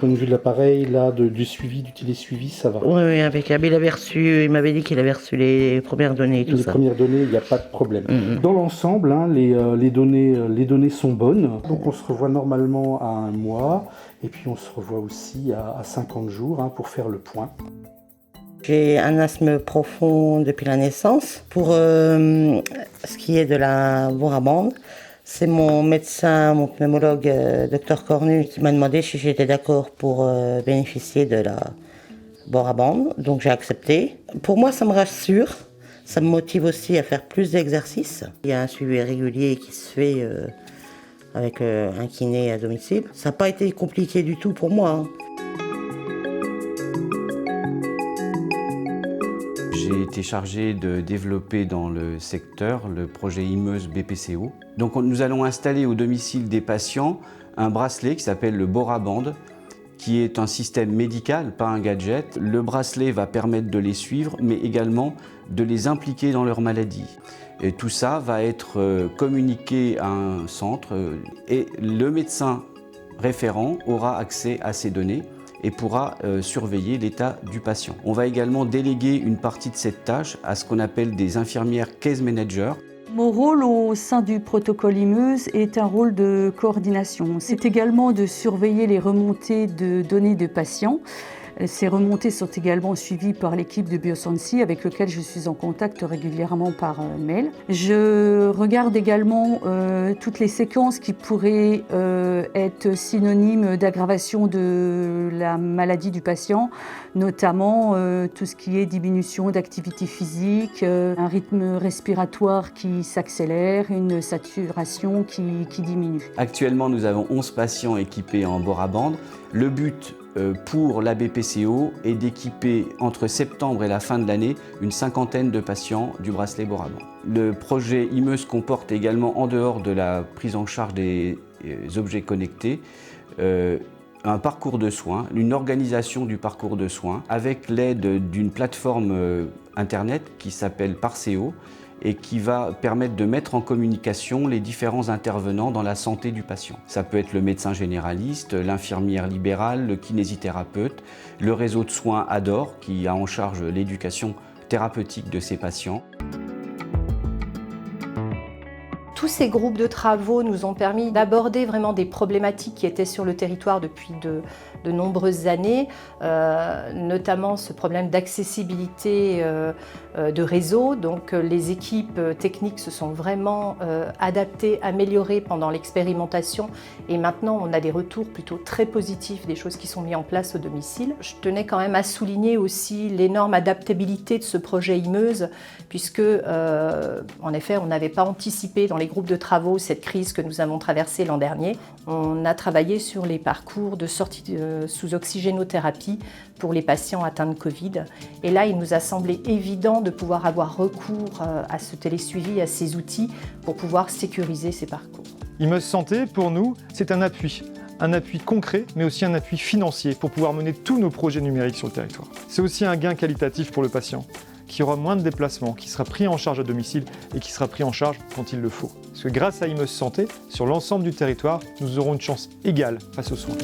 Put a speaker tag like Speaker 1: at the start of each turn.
Speaker 1: point de vue de l'appareil, là, du suivi, du télésuivi, ça va?
Speaker 2: Oui, oui, impeccable. Il m'avait dit qu'il avait reçu les premières données et tout
Speaker 1: Les
Speaker 2: ça.
Speaker 1: premières données, il n'y a pas de problème.
Speaker 2: Mhm.
Speaker 1: Dans l'ensemble, hein, les données sont bonnes. Donc on se revoit normalement à 1 mois. Et puis on se revoit aussi à 50 jours hein, pour faire le point.
Speaker 2: J'ai un asthme profond depuis la naissance. Pour ce qui est de la Borabande, c'est mon médecin, mon pneumologue, Dr Cornu, qui m'a demandé si j'étais d'accord pour bénéficier de la Borabande. Donc j'ai accepté. Pour moi, ça me rassure. Ça me motive aussi à faire plus d'exercices. Il y a un suivi régulier qui se fait avec un kiné à domicile. Ça n'a pas été compliqué du tout pour moi. Hein.
Speaker 3: J'ai été chargé de développer dans le secteur le projet Imeuse BPCO. Donc nous allons installer au domicile des patients un bracelet qui s'appelle le Borabande, qui est un système médical, pas un gadget. Le bracelet va permettre de les suivre, mais également de les impliquer dans leur maladie. Et tout ça va être communiqué à un centre et le médecin référent aura accès à ces données et pourra surveiller l'état du patient. On va également déléguer une partie de cette tâche à ce qu'on appelle des infirmières case managers.
Speaker 4: Mon rôle au sein du protocole Imeuse est un rôle de coordination. C'est également de surveiller les remontées de données de patients. Ces remontées sont également suivies par l'équipe de Biosensi avec laquelle je suis en contact régulièrement par mail. Je regarde également toutes les séquences qui pourraient être synonymes d'aggravation de la maladie du patient, notamment tout ce qui est diminution d'activité physique, un rythme respiratoire qui s'accélère, une saturation qui diminue.
Speaker 3: Actuellement, nous avons 11 patients équipés en Borabande. Le but pour la BPCO est d'équiper entre septembre et la fin de l'année une 50aine de patients du bracelet Borabande. Le projet Imeuse comporte également, en dehors de la prise en charge des objets connectés, un parcours de soins, une organisation du parcours de soins avec l'aide d'une plateforme internet qui s'appelle Parceo et qui va permettre de mettre en communication les différents intervenants dans la santé du patient. Ça peut être le médecin généraliste, l'infirmière libérale, le kinésithérapeute, le réseau de soins ADOR qui a en charge l'éducation thérapeutique de ces patients.
Speaker 5: Tous ces groupes de travaux nous ont permis d'aborder vraiment des problématiques qui étaient sur le territoire depuis de nombreuses années, notamment ce problème d'accessibilité de réseau. Donc les équipes techniques se sont vraiment adaptées, améliorées pendant l'expérimentation et maintenant on a des retours plutôt très positifs des choses qui sont mises en place au domicile. Je tenais quand même à souligner aussi l'énorme adaptabilité de ce projet Imeuse puisque en effet on n'avait pas anticipé dans les groupes de travaux cette crise que nous avons traversée l'an dernier. On a travaillé sur les parcours de sortie sous oxygénothérapie pour les patients atteints de Covid. Et là, il nous a semblé évident de pouvoir avoir recours à ce télésuivi, à ces outils pour pouvoir sécuriser ces parcours.
Speaker 6: Imeuse Santé, pour nous, c'est un appui concret, mais aussi un appui financier pour pouvoir mener tous nos projets numériques sur le territoire. C'est aussi un gain qualitatif pour le patient, qui aura moins de déplacements, qui sera pris en charge à domicile et qui sera pris en charge quand il le faut. Parce que grâce à Imeuse Santé, sur l'ensemble du territoire, nous aurons une chance égale face aux soins.